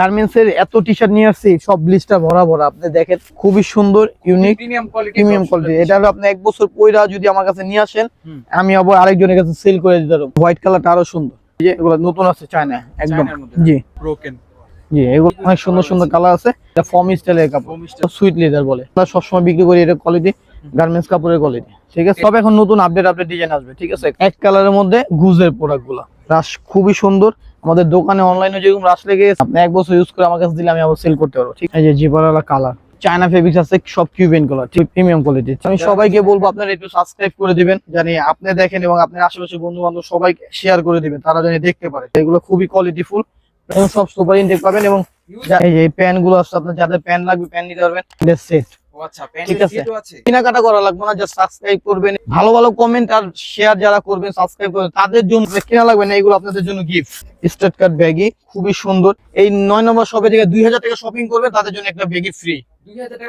Garments এর এত T shirt নিয়ে আসছি, সব ব্লিস্টার ভরা ভরা। আপনি দেখেন খুবই সুন্দর, ইউনিক, প্রিমিয়াম কোয়ালিটি। এটা হলো আপনি এক বছর পয়রা যদি আমার কাছে নিয়ে আসেন, আমি আবার আরেকজনের কাছে সেল করে দিতে পারবো। হোয়াইট কালারটা আরো সুন্দর, এই যে এগুলো নতুন আছে চায়না একদম। জি ব্রোকেন, জি, এগুলো অনেক সুন্দর সুন্দর কালার আছে। এটা ফর্ম স্টাইলের কাপড়, সুইট লেদার বলে। আমরা সবসময় বিক্রি করি এটা কোয়ালিটি, গার্মেন্টস কাপড়ের কোয়ালিটি। ঠিক আছে, সব এখন নতুন আপডেট ডিজাইন আসবে। ঠিক আছে, এক কালারের মধ্যে গুজের প্রোডাক্ট গুলা রাশ খুবই সুন্দর। আমাদের দোকানে অনলাইনে যেরকম রাশ লেগে আপনি এক বছর ইউজ করে আমার কাছে দিলে আমি আবার সেল করতে পারবো। ঠিক আছে, জিপারওয়ালা কালার, চায়না ফেব্রিক্স আছে, সব কিউবেন কালার, ঠিক প্রিমিয়াম কোয়ালিটি। আমি সবাইকে বলবো আপনারা একটু সাবস্ক্রাইব করে দিবেন, জানি আপনি দেখেন এবং আপনার আশেপাশে বন্ধু বান্ধব সবাইকে শেয়ার করে দিবেন, তারা জানি দেখতে পারে। এগুলো খুবই কোয়ালিটিফুল এবং সব সুপার ইনটেক পাবেন। এবং এই যে প্যান গুলো আছে, আপনার যাদের প্যান লাগবে প্যান নিতে পারবেন। সেট, ঠিক আছে, কেনাকাটা করা লাগবে না, জাস্ট সাবস্ক্রাইব করবেন। ভালো ভালো কমেন্ট আর শেয়ার যারা করবেন, সাবস্ক্রাইব করবেন, তাদের জন্য কেনা লাগবে না, এগুলো আপনাদের জন্য গিফট। স্ট্রেট কাট ব্যাগি খুবই সুন্দর। এই 9 নম্বর শপে থেকে 2000 টাকা শপিং করবে, তাদের জন্য একটা ব্যাগি ফ্রি।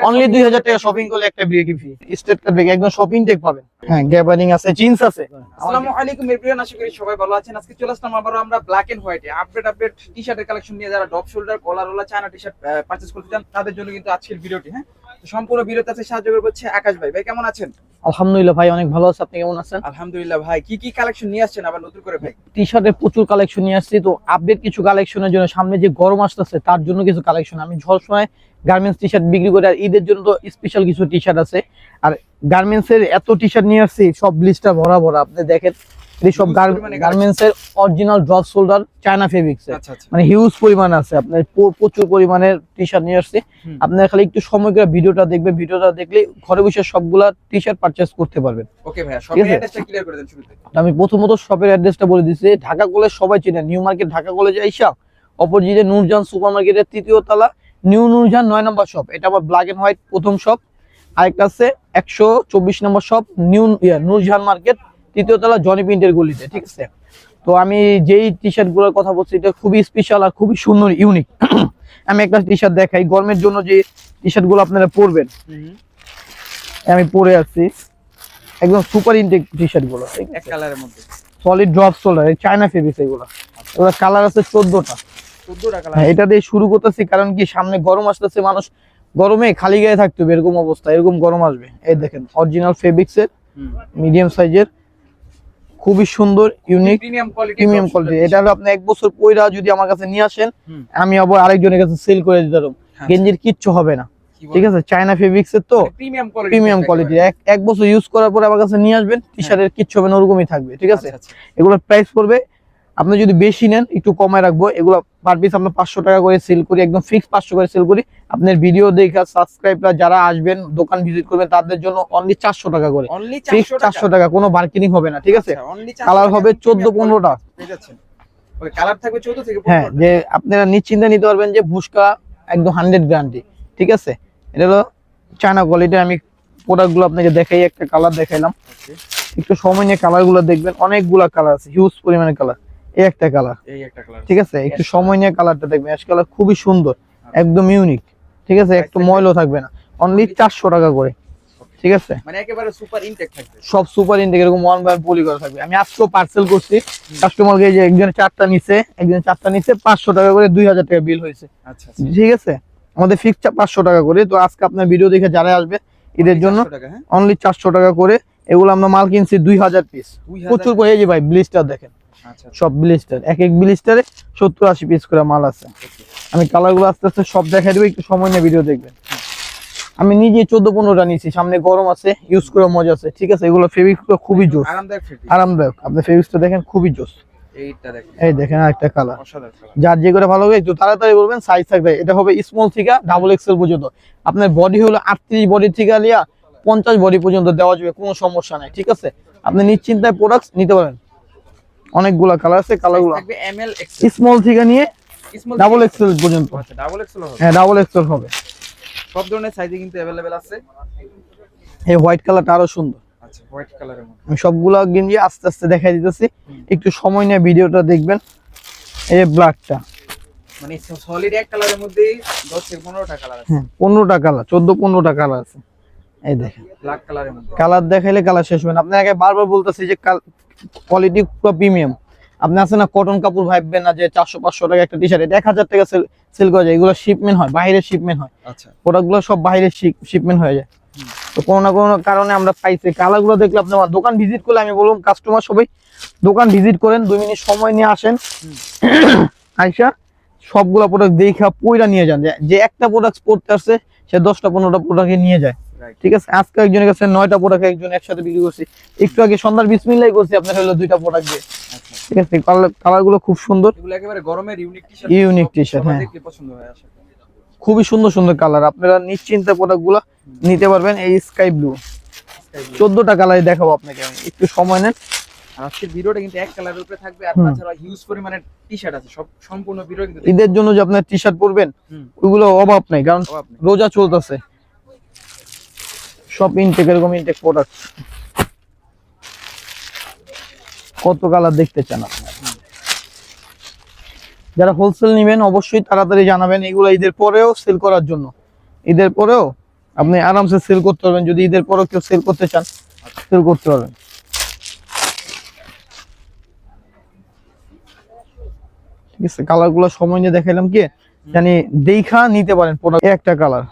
অনলি 2000 টাকা শপিং করলে একটা ব্যাগি ফ্রি। স্ট্রেট কাট ব্যাগ একদম শপিং টেক পাবেন। হ্যাঁ, গ্যাবারিং আছে, জিন্স আছে। আসসালামু আলাইকুম এভরিওয়ান, আশা করি সবাই ভালো আছেন। আজকে চলে আসলাম আবারো আমরা ব্ল্যাক এন্ড হোয়াইটে আপডেট টি-শার্টের কালেকশন নিয়ে। যারা ডপ শোল্ডার কলারওয়ালা চায়না টি-শার্ট পারচেজ করতে চান, তাদের জন্য কিন্তু আজকের ভিডিওটি। হ্যাঁ, তো সম্পূর্ণ ভিডিওতে আছে সাহায্য করবে হচ্ছে আকাশ ভাই। ভাই কেমন আছেন? আলহামদুলিল্লাহ ভাই, অনেক ভালো আছে। আপনি কেমন আছেন? আলহামদুলিল্লাহ ভাই। কি কালেকশন নিয়ে আসছেন আবার নতুন করে ভাই? টি শার্টের প্রচুর কালেকশন নিয়ে আসছি। তো আপডেট কিছু কালেকশনের জন্য, সামনে যে গরম আসতেছে তার জন্য কিছু কালেকশন। আমি সবসময় গার্মেন্টস টি শার্ট বিক্রি করি, আর ঈদের জন্য তো স্পেশাল কিছু টি শার্ট আছে। আর গার্মেন্টস এর এত টি শার্ট নিয়ে আসছি, সব ব্লিস্টার ভরা ভরা। আপনি দেখেন এই সব গার্মেন্টস এর original drop shoulder China fabrics, মানে হিউজ পরিমাণ আছে। আপনার প্রচুর পরিমাণের টি শার্ট নিয়ে আসছি। আপনার খালি একটু সময় করে ভিডিওটা দেখবেন, ভিডিওটা দেখলে ঘরে বসে সবগুলা টি শার্ট পারচেজ করতে পারবেন। ওকে ভাই, শপের অ্যাড্রেসটা ক্লিয়ার করে দেন শুরুতে। আমি প্রথমত শপের অ্যাড্রেসটা বলে দিচ্ছি। ঢাকা কলেজ সবাই চেনে, নিউ মার্কেট ঢাকা কলেজে আইসা অপোজিটে নূরজাহান সুপার মার্কেটের 3য় তলা, নিউ নূরজাহান 9 নম্বর শপ। এটা আমার ব্ল্যাক এন্ড হোয়াইট প্রথম শপ। আরেকটা আছে 124 নম্বর শপ, নিউ নূরজাহান মার্কেট 3য় তলা, জনি প্রিন্টের গলিতে। ঠিক আছে, তো আমি যেই টি শার্ট গুলোর কথা বলছি এটা খুবই স্পেশাল আর খুবই সুন্দর, ইউনিক। আমি একটা টি শার্ট দেখাই, গরমের জন্য যে টি শার্ট গুলো আপনারা পরবেন, আমি পরে আসছি একদম সুপার ইনটেক টি শার্ট গুলো, এক কালারের মধ্যে solid drop shoulder, China fabrics. এগুলো কালার আছে 14টা। হ্যাঁ, এটা দিয়ে শুরু করতেছি কারণ কি সামনে গরম আসতেছে, মানুষ গরমে খালি গায়ে থাকতে হবে, এরকম অবস্থা, এরকম গরম আসবে। এই দেখেন অরিজিনাল ফেব্রিক্স এর মিডিয়াম সাইজের, খুবই সুন্দর, ইউনিক, প্রিমিয়াম কোয়ালিটি। এটা হলো আপনি এক বছর পয়রা যদি আমার কাছে নিয়ে আসেন, আমি আবার আরেকজনের কাছে সেল করে দিতে পারবো। গেঞ্জির কিচ্ছু হবে না, ঠিক আছে, চায়না ফেব্রিক্স এর তো প্রিমিয়াম কোয়ালিটি। এক বছর ইউজ করার পরে আমার কাছে নিয়ে আসবেন, টি শার্টের কিচ্ছু হবে না, ওরকমই থাকবে। ঠিক আছে, এগুলোর প্রাইস পড়বে, আপনি যদি বেশি নেন একটু কমায় রাখবো। এগুলো পার পিস আমরা 500 টাকা করে সেল করি, একদম ফিক্স 500 করে সেল করি। আপনার ভিডিও দেখা সাবস্ক্রাইবার যারা আসবেন, দোকান ভিজিট করবেন, তাদের জন্য অনলি 400 টাকা করে, ফিক্স 400 টাকা, কোনো বার্গেনিং হবে না। ঠিক আছে, কালার হবে 14-15টা। ওই কালার থাকবে 14 থেকে 15টা। হ্যাঁ, যে আপনারা নিশ্চিন্তে নিতে পারবেন যে ভুসকা একদম 100 গ্যারান্টি। ঠিক আছে, এটা হলো চায়না কোয়ালিটি। আমি প্রোডাক্টগুলো আপনাকে দেখাই, একটা কালার দেখাইলাম, একটু সময় নিয়ে কালারগুলো দেখবেন। অনেকগুলা কালার আছে, হিউজ পরিমাণে কালার। এই একটা কালার, ঠিক আছে, একটু সময় নিয়ে কালারটা দেখবেন। অ্যাশ কালার খুবই সুন্দর, একদম ইউনিক। ঠিক আছে, একটু ময়লা থাকবে না, অনলি 400 টাকা করে। ঠিক আছে, মানে একেবারে সুপার ইনটেক থাকবে, সব সুপার ইনটেক, এরকম ওয়ান বাই পলি করা থাকবে। আমি আজকেও পার্সেল করছি কাস্টমারকে, যে একজনের 4টা নিছে, 500 টাকা করে, 2000 টাকা বিল হয়েছে। আচ্ছা, ঠিক আছে, আমাদের ফিক্স 500 টাকা করে। তো আজকে আপনার ভিডিও দেখে যারা আসবে ঈদের জন্য অনলি 400 টাকা করে। এগুলো আমরা মাল কিনছি 2000 পিস, প্রচুর করে। এই যে ভাই ব্লিস্টার দেখেন, সব ব্লিস্টার, এক ব্লিস্টারে 70-80 পিস করে মাল আছে। আমি কালারগুলো আস্তে আস্তে সব দেখাই দেবো, একটু সময় নিয়ে ভিডিও দেখবেন। আমি নিজে 14-15টা নিয়েছি, সামনে গরম আছে, ইউজ করে মজা আছে। ঠিক আছে, এগুলো ফেব্রিকগুলো খুবই জোস, আরামদায়ক। আপনি ফেব্রিকটা দেখেন, খুবই জোস। এই দেখেন আরেকটা কালার, যার যে করে ভালো হবে একটু তাড়াতাড়ি বলবেন। সাইজ থাকবে, এটা হবে স্মল থেকে ডাবল এক্সেল পর্যন্ত। আপনার বডি হলো 38 বডি থেকে লিয়া 50 বডি পর্যন্ত দেওয়া যাবে, কোনো সমস্যা নাই। ঠিক আছে, আপনি নিশ্চিন্তায় প্রোডাক্ট নিতে পারেন। অনেকগুলা কালার আছে, কালারগুলো স্মল থেকে নিয়ে ডাবল এক্সেল পর্যন্ত। হ্যাঁ, ডাবল এক্সেল হবে, সব ধরনের সাইজে কিন্তু अवेलेबल আছে। এই হোয়াইট কালারটা আরো সুন্দর। আচ্ছা, হোয়াইট কালারের মধ্যে আমি সবগুলা গেঞ্জি আস্তে আস্তে দেখাই দিতেছি, একটু সময় নিয়ে ভিডিওটা দেখবেন। এই ব্ল্যাকটা, মানে সলিড এক কালারের মধ্যেই 10 থেকে 15টা কালার আছে। 15টা কালার, 14-15টা কালার আছে। এই দেখেন ব্ল্যাক কালারের মধ্যে, কালার দেখাইলে কালার শেষ হবে না। আপনাকে বারবার বলতেছি যে কোয়ালিটি পুরো প্রিমিয়াম। আপনি আছে না কটন কাপড় ভাববেন না যে 400-500 টাকা একটা টি শার্ট, এটা 1000 টাকা সেল করা যায়। এগুলো শিপমেন্ট হয়, বাইরের শিপমেন্ট হয়। আচ্ছা, প্রোডাক্টগুলো সব বাইরের শিপমেন্ট হয়ে যায়। তো কোনো না কোনো কারণে আমরা পাইছি। কালারগুলো দেখলে আপনি আমার দোকান ভিজিট করলে, আমি বললাম কাস্টমার সবাই দোকান ভিজিট করেন, 2 মিনিট সময় নিয়ে আসেন, আইসা সবগুলা প্রোডাক্ট দেখা পয়রা নিয়ে যান। যে একটা প্রোডাক্ট পড়তে আসছে সে 10টা-15টা প্রোডাক্ট নিয়ে যায়। রাইট। ঠিক আছে, আজকে একজনের কাছে 9টা প্রোডাক্ট একজন একসাথে বিক্রি করছি। একটু আগে সন্ধ্যার বিসমিল্লাহ করছি আপনার হলো 2টা প্রোডাক্ট দিয়ে। আচ্ছা, ঠিক আছে, কালারগুলো খুব সুন্দর, এগুলো একেবারে গরমের ইউনিক টি-শার্ট। ইউনিক টি-শার্ট, হ্যাঁ, দেখতে পছন্দ হয় আসলে। খুবই সুন্দর সুন্দর কালার। আপনারা নিশ্চিন্তে প্রোডাক্টগুলো নিতে পারবেন। এই স্কাই ব্লু 14টা কালারই দেখাবো আপনাকে, আমি একটু সময় নেন। আর আজকের ভিডিওটা কিন্তু এক কালারের উপরে থাকবে, আর তাছাড়া হিউজ পরিমাণে টি-শার্ট আছে, সব সম্পূর্ণ ভিডিও কিন্তু ঈদের জন্য যে আপনার টি শার্ট পরবেন ওইগুলো অভাব নাই, কারণ অভাব নেই। রোজা চলতেছে। সব ইনটেক, এরকম ইনটেক প্রোডাক্ট। কত কালার দেখতে চান আপনি? যারা হোলসেল নেবেন অবশ্যই তাড়াতাড়ি জানাবেন। এগুলো ঈদের পরেও সেল করার জন্য, ঈদের পরেও আপনি আরামসে সেল করতে পারবেন। যদি ঈদের পরেও কেউ সেল করতে চান, সেল করতে পারবেন। ঠিক আছে, কালারগুলো সময় নিয়ে দেখাইলাম কি জানি দেখা নিতে পারেন প্রোডাক্ট। একটা কালার,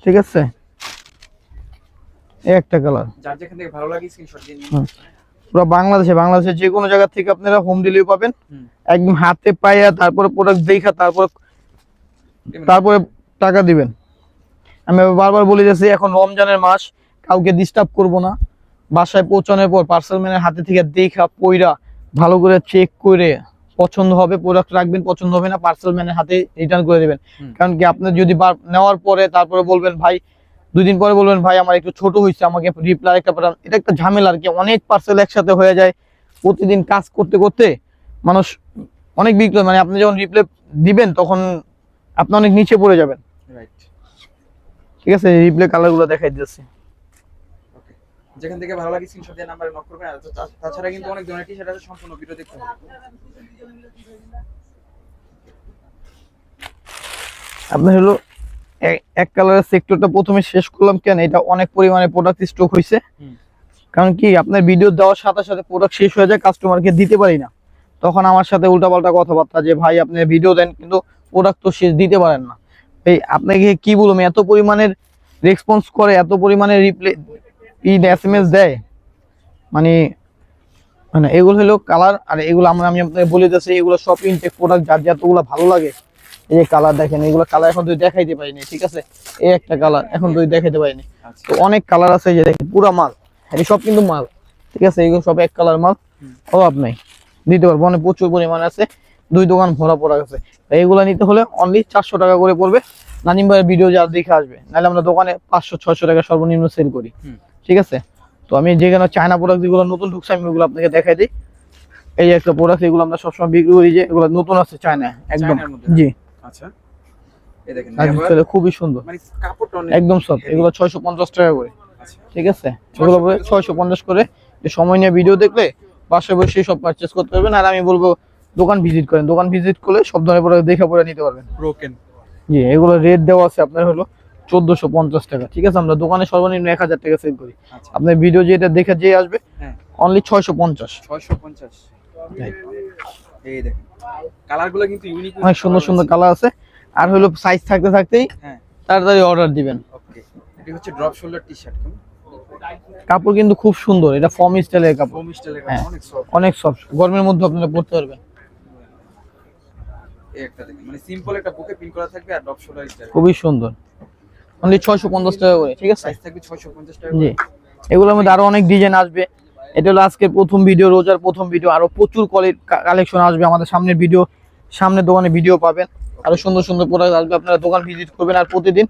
ঠিক আছে, একটা কালার, যার যেখান থেকে ভালো লাগে স্ক্রিনশট দিয়ে নিন। পুরো বাংলাদেশে যে কোনো জায়গা থেকে আপনারা হোম ডেলিভারি পাবেন। একদম হাতে পাইয়া তারপরে প্রোডাক্ট দেখা তারপরে টাকা দিবেন। আমি বারবার বলে যাচ্ছি, এখন রমজানের মাস, কাউকে ডিস্টার্ব করব না। বাসায় পৌঁছানোর পর পার্সেল ম্যানের হাতে থেকে দেখা পয়রা ভালো করে চেক করে পছন্দ হবে প্রোডাক্ট রাখবেন, পছন্দ হবে না পার্সেল ম্যানের হাতে রিটার্ন করে দিবেন। কারণ কি আপনার যদি নেওয়ার পরে তারপরে বলবেন ভাই, 2 দিন পরে বলবেন ভাই আমার একটু ছোট হয়েছে, আমাকে রিপ্লাই একটা পাঠান, এটা একটা ঝামেলা আর কি। অনেক পার্সেল একসাথে হয়ে যায়, প্রতিদিন কাজ করতে করতে মানুষ অনেক বিক্রি, মানে আপনি যখন রিপ্লাই দিবেন তখন আপনি অনেক নিচে পড়ে যাবেন। রাইট, ঠিক আছে, রিপ্লাই কালারগুলো দেখাই দিচ্ছি। ওকে, যেখান থেকে ভালো লাগে স্ক্রিনশট দিয়ে নাম্বারে নক করবেন। আর তাছাড়া কিন্তু অনেক ধরনের টি-শার্ট আছে, সম্পূর্ণ ভিডিও দেখতে হবে। আপনার হলো এক কালারের সেক্টরটা প্রথমে শেষ করলাম কেন, এটা অনেক পরিমাণে প্রোডাক্ট স্টক হয়েছে। কারণ কি আপনার ভিডিও দেওয়ার সাথে সাথে প্রোডাক্ট শেষ হয়ে যায়, কাস্টমারকে দিতে পারি না, তখন আমার সাথে উল্টাপাল্টা কথাবার্তা যে ভাই আপনি ভিডিও দেন কিন্তু প্রোডাক্ট তো শেষ দিতে পারেন না। এই আপনাকে কি বলবো, এত পরিমাণের রেসপন্স করে, এত পরিমাণে রিপ্লাই SMS দেয়, মানে মানে এগুলো হলো কালার। আর এগুলো আমি আপনাকে বলে দিচ্ছি, এগুলো সব ইনটেক প্রোডাক্ট, যার যতগুলো ভালো লাগে। এই যে কালার দেখেন, এগুলো কালার এখন তুই দেখাইতে পারিনি, ঠিক আছে, এই একটা কালার এখন তুই দেখাইতে পারিনি। তো অনেক কালার আছে, যে দেখেন পুরা মাল, এই সব কিন্তু মাল, ঠিক আছে, এগুলো সব এক কালার মাল, অভাব নাই, দিতে পারবো, অনেক প্রচুর পরিমাণ আছে, 2 দোকান ভরা পড়া আছে। এইগুলো নিতে হলে অনলি 400 টাকা করে পড়বে। নানিম ভাইয়ের ভিডিও যা দেখে আসবে, নাহলে আমরা দোকানে 500-600 টাকা সর্বনিম্ন সেল করি। ঠিক আছে, তো আমি যেখানে চায়না প্রোডাক্ট যেগুলো নতুন ঢুকছে আমি ওগুলো আপনাকে দেখাই দিই। এই যে একটা প্রোডাক্ট, এগুলো আমরা সবসময় বিক্রি করি, যে এগুলো নতুন আছে চায়না একদম। জি, আচ্ছা, এই দেখেন খুবই সুন্দর, মানে কাপড়টা একদম সফট। এগুলো 650 টাকা করে। ঠিক আছে, এগুলো 650 করে। যে সময় নিয়ে ভিডিও দেখলে বাসায় বসে সব পারচেজ করতে পারবেন। আর আমি বলবো দোকান ভিজিট করেন, দোকান ভিজিট করলে সব ধরনের প্রোডাক্ট দেখে পরে নিতে পারবেন। ব্রোকেন, জি, এগুলো রেট দেওয়া আছে আপনার হলো 1450 টাকা। ঠিক আছে, আমরা দোকানে সর্বনিম্ন 1000 টাকা সেল করি। আপনার ভিডিও যেটা দেখে যে আসবে অনলি 650। এই দেখেন কালারগুলো কিন্তু ইউনিক, অনেক সুন্দর সুন্দর কালার আছে। আর হলো সাইজ থাকতে থাকতেই তাড়াতাড়ি অর্ডার দিবেন। ওকে, এটা হচ্ছে ড্রপ শোল্ডার টি-শার্ট, কাপড় কিন্তু খুব সুন্দর, এটা ফর্ম স্টাইলের কাপড়, ফর্ম স্টাইলের কাপড়, অনেক সফট, অনেক সফট, গরমের মধ্যে আপনারা পরতে পারবেন। এই একটা দেখেন, মানে সিম্পল একটা বুকে পিন করা থাকবে আর ড্রপ শোল্ডার স্টাইল, খুবই সুন্দর, অনলি 650 টাকা করে। ঠিক আছে, সাইজ থাকবে 650 টাকা। জি, এগুলোর মধ্যে আরো অনেক ডিজাইন আসবে। এটা হলো আজকে প্রথম ভিডিও, রোজার প্রথম ভিডিও। আরো প্রচুর কালেকশন আসবে আমাদের সামনের ভিডিও, সামনের দোকানে ভিডিও পাবেন, আরো সুন্দর সুন্দর প্রোডাক্ট আসবে। আপনারা দোকান ভিজিট করবেন। আর প্রতিদিন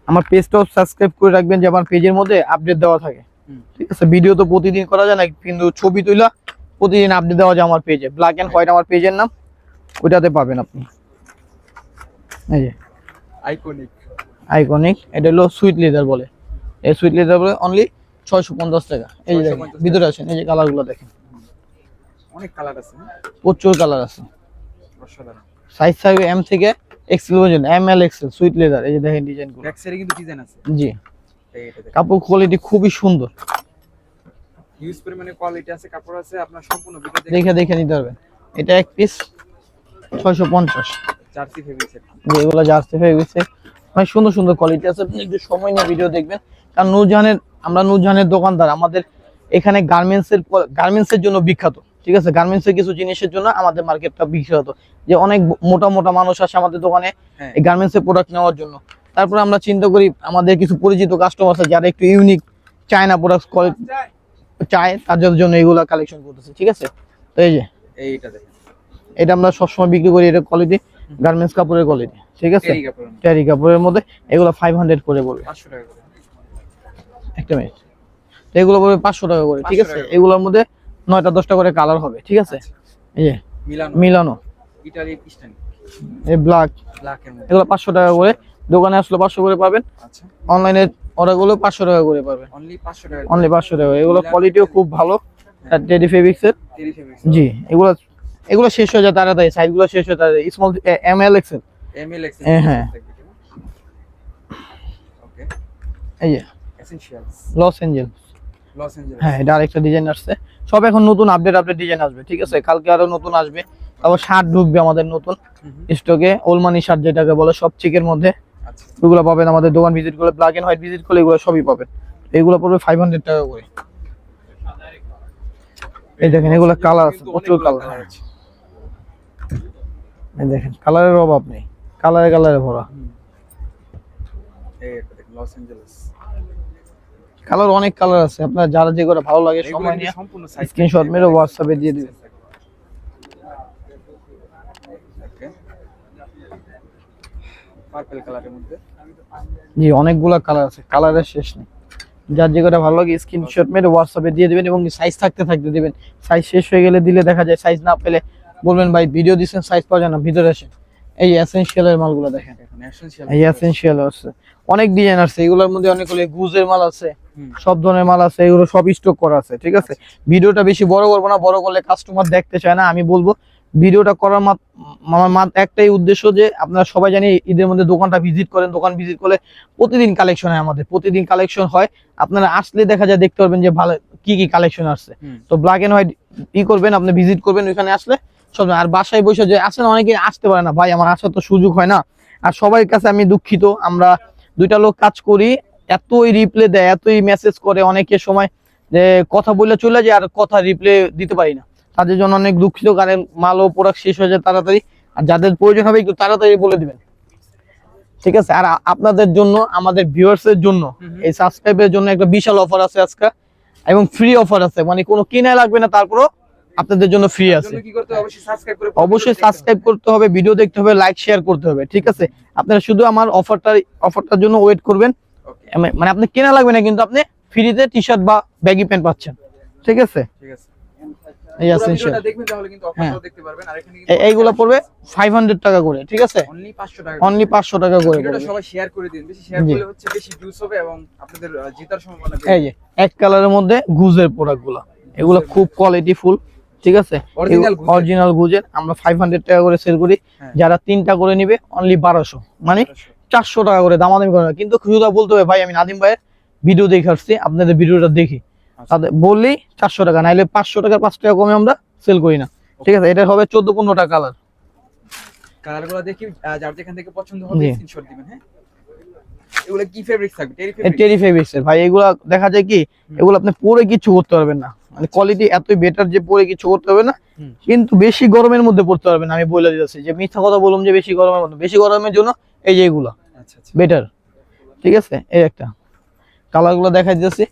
আমার পেজটাও সাবস্ক্রাইব করে রাখবেন, যে আমার পেজের মধ্যে আপডেট দেওয়া থাকে। ঠিক আছে, ভিডিও তো প্রতিদিন করা যায় না, কিন্তু ছবি তুইলা প্রতিদিন আপডেট দেওয়া যায় আমার পেজে। ব্ল্যাক এন্ড হোয়াইট আমার পেজের নাম, ওইটাতে পাবেন আপনি। এই যে আইকনিক, এটা হলো সুইট লেদার বলে, এই সুইট লেদার বলে অনলি 650 টাকা। এই যে দেখেন ভিতরে আছেন, এই যে কালারগুলো দেখেন, অনেক কালার আছে, প্রচুর কালার আছে। অসাধারণ। সাইজ থাকবে M থেকে XL পর্যন্ত, ML XL সুইট লেদার। এই যে দেখেন ডিজাইনগুলো, ব্যাক সাইডে কিন্তু ডিজাইন আছে। জি, কাপড় কোয়ালিটি খুবই সুন্দর। হিউজ পরিমাণে কোয়ালিটি আছে, কাপড় আছে, আপনার সম্পূর্ণ ভিডিও দেখে দেখে নিতে পারবেন। এটা এক পিস 650। জার্সি ফেব্রিক্স এর। যেগুলো জার্সি হয়ে গেছে অনেক সুন্দর সুন্দর কোয়ালিটি আছে, আপনি একটু সময় নিয়ে ভিডিও দেখবেন। কারণ আমরা নূরজাহানের দোকানদার, আমাদের এখানে গার্মেন্টসের জন্য বিখ্যাত, ঠিক আছে। গার্মেন্টসের কিছু জিনিসের জন্য আমাদের মার্কেটটা বিখ্যাত, যে অনেক মোটা মোটা মানুষ আসে আমাদের দোকানে এই গার্মেন্টসের প্রোডাক্ট নেওয়ার জন্য। তারপরে আমরা চিন্তা করি আমাদের কিছু পরিচিত কাস্টমার আছে যারা একটু ইউনিক চায়না প্রোডাক্ট চায়, তাদের জন্য এগুলা কালেকশন করতেছে, ঠিক আছে। তো এই যে এইটা দেখেন, এটা আমরা সবসময় বিক্রি করি, এটা কোয়ালিটি গার্মেন্টস কাপড়ের কোয়ালিটি, ঠিক আছে। টেরি কাপড়, টেরি কাপড়ের মধ্যে এগুলো 500 করে পড়বে। 500 টাকা করে একটা মিনিট, এগুলো পড়বে 500 টাকা করে, ঠিক আছে। 500 টাকা। এগুলোর মধ্যে 9টা 10টা করে কালার হবে, ঠিক আছে। এই যে মিলানো ইটালি ইস্টার্ন এই ব্ল্যাক এর মধ্যে এগুলো 500 টাকা করে, দোকানে আসলে 500 করে পাবেন, আচ্ছা অনলাইনে অর্ডারগুলো 500 টাকা করে পাবেন, অনলি 500 টাকা, অনলি 500 টাকা। এগুলো কোয়ালিটিও খুব ভালো, টেডি ফেব্রিক্সের। টেরি ফেব্রিক্স জি, এগুলো শেষ হয়ে যায় তাড়াতাড়ি, সাইজগুলো শেষ হয়ে তাড়াতাড়ি, small ML XL। ML X. হ্যাঁ ওকে, এই যে essentials Los Angeles, Los Angeles. হ্যাঁ এটা আরেকটা ডিজাইন আসছে, সব এখন নতুন আপডেট ডিজাইন আসবে, ঠিক আছে। কালকে আরো নতুন আসবে, তারপর শার্ট ঢুকবে আমাদের নতুন স্টকে, ওলমানি শার্ট যেটাকে বলে, সব চিকের মধ্যে। আচ্ছা, এগুলো পাবেন আমাদের দোকান ভিজিট করলে, ব্ল্যাক এন্ড হোয়াইট ভিজিট করলে এগুলো সবই পাবেন। এগুলো পড়বে 500 টাকা করে। এই দেখেন এগুলো কালার আছে, প্রচুর কালার, এই দেখেন কালারের অভাব নেই, কালারে ভরা। এই একটা দেখেন লস এঞ্জেলস, কালার অনেক কালার আছে, আপনার যারা যে করে ভালো লাগে সময় নিয়ে সম্পূর্ণ সাইজ স্ক্রিনশট মেরে হোয়াটসঅ্যাপে দিয়ে দিবেন। ওকে, পার্পল কালারের মধ্যে জি অনেকগুলা কালার আছে, কালারের শেষ নেই, যার যে করে ভালো লাগে স্ক্রিনশট মেরে হোয়াটসঅ্যাপে দিয়ে দিবেন, এবং সাইজ থাকতে দিবেন। সাইজ শেষ হয়ে গেলে দিলে দেখা যায়, সাইজ না পেলে বলবেন ভাই ভিডিও দিচ্ছেন সাইজ পাওয়া যায় না, ভিতরে আসেন। এই এসেনশিয়ালের মালগুলো দেখেন, এখন এসেনশিয়াল, এই এসেনশিয়াল আছে, অনেক ডিজাইন আছে, এগুলোর মধ্যে অনেকগুলো গুজের মাল আছে, সব ধরনের মাল আছে, এগুলো সব স্টক করা আছে, ঠিক আছে। ভিডিওটা বেশি বড় করবো না, বড় করলে কাস্টমার দেখতে চায় না। আমি বলবো ভিডিওটা করার আমার একটাই উদ্দেশ্য, যে আপনারা সবাই জানি ঈদের মধ্যে দোকানটা ভিজিট করেন, দোকান ভিজিট করলে প্রতিদিন কালেকশন হয়, আমাদের প্রতিদিন কালেকশন হয়। আপনারা আসলে দেখা যায় দেখতে পারবেন যে ভালো কি কালেকশন আসছে। তো ব্ল্যাক এন্ড হোয়াইট করবেন, আপনি ভিজিট করবেন ওইখানে আসলে সব। আর বাসায় বসে যে আসেন, অনেকে আসতে পারে না ভাই, আমার আসার তো সুযোগ হয় না। আর সবার কাছে আমি দুঃখিত, আমরা দুইটা লোক কাজ করি, এতই রিপ্লে দেয়, এতই মেসেজ করে, অনেকের সময় যে কথা বললে চলে যায় আর কথা রিপ্লে দিতে পারি না, তাদের জন্য অনেক দুঃখিত। কারণ মাল ও প্রোডাক্ট শেষ হয়ে যায় তাড়াতাড়ি, আর যাদের প্রয়োজন হবে একটু তাড়াতাড়ি বলে দিবেন, ঠিক আছে। আর আপনাদের জন্য, আমাদের ভিউয়ার্সের জন্য, এই সাবস্ক্রাইবের জন্য একটা বিশাল অফার আছে আজকে, এবং ফ্রি অফার আছে, মানে কোনো কিনা লাগবে না, তারপরও আপনাদের জন্য ফ্রি আছে। কি করতে হবে? অবশ্যই সাবস্ক্রাইব করে, অবশ্যই সাবস্ক্রাইব করতে হবে, ভিডিও দেখতে হবে, লাইক শেয়ার করতে হবে, ঠিক আছে। আপনারা শুধু আমার অফারটার জন্য ওয়েট করবেন, মানে আপনি কেনা লাগবে না, কিন্তু আপনি ফ্রিতে টি-শার্ট বা ব্যাগি প্যান্ট পাচ্ছেন, ঠিক আছে। ঠিক আছে, এই এসেনশিয়াল দেখবেন তাহলে কিন্তু অফারটাও দেখতে পারবেন। আর এখানে এইগুলো পড়বে 500 টাকা করে, ঠিক আছে, অনলি 500 টাকা, অনলি 500 টাকা করে। ভিডিওটা সবাই শেয়ার করে দিন, বেশি শেয়ার করলে হচ্ছে বেশি ভিউজ হবে এবং আপনাদের জেতার সম্ভাবনা বেশি। এই যে এক কালারের মধ্যে গুজের প্রোডাক্টগুলো, এগুলো খুব কোয়ালিটি ফুল, ঠিক আছে, অরিজিনাল গুজের। আমরা 500 টাকা করে সেল করি, যারা 3টা করে নিবে অনলি 1200, মানে 400 টাকা করে দামাদামি করে। কিন্তু খুদা বলতে হবে ভাই আমি নাদিম ভাইয়ের ভিডিও দেখে আসছি, আপনাদের ভিডিওটা দেখি, তাদের বললেই 400 টাকা, নাইলে 500 টাকা 5 টাকা কমে আমরা সেল করি না, ঠিক আছে। এটা হবে 14-15টা কালার, কালারগুলো দেখি, যার যেখান থেকে পছন্দ হবে স্ক্রিনশট দিবেন। হ্যাঁ, এগুলো কি ফেব্রিক্স থাকবে? টেরি ফেব্রিক্স এর ভাই। এগুলা দেখা যায় কি, এগুলো আপনি পরে কিছু করতে পারবেন না, মানে কোয়ালিটি এতই বেটার যে পরে কিছু করতে হবে না, কিন্তু বেশি গরমের মধ্যে পড়তে পারবেন না। আমি বলে দিতেছি যে মিথ্যা কথা বললাম যে বেশি গরমের মধ্যে, বেশি গরমের জন্য এই যে এগুলা বেটার, ঠিক আছে। এই একটা কালারগুলো দেখা যাচ্ছে,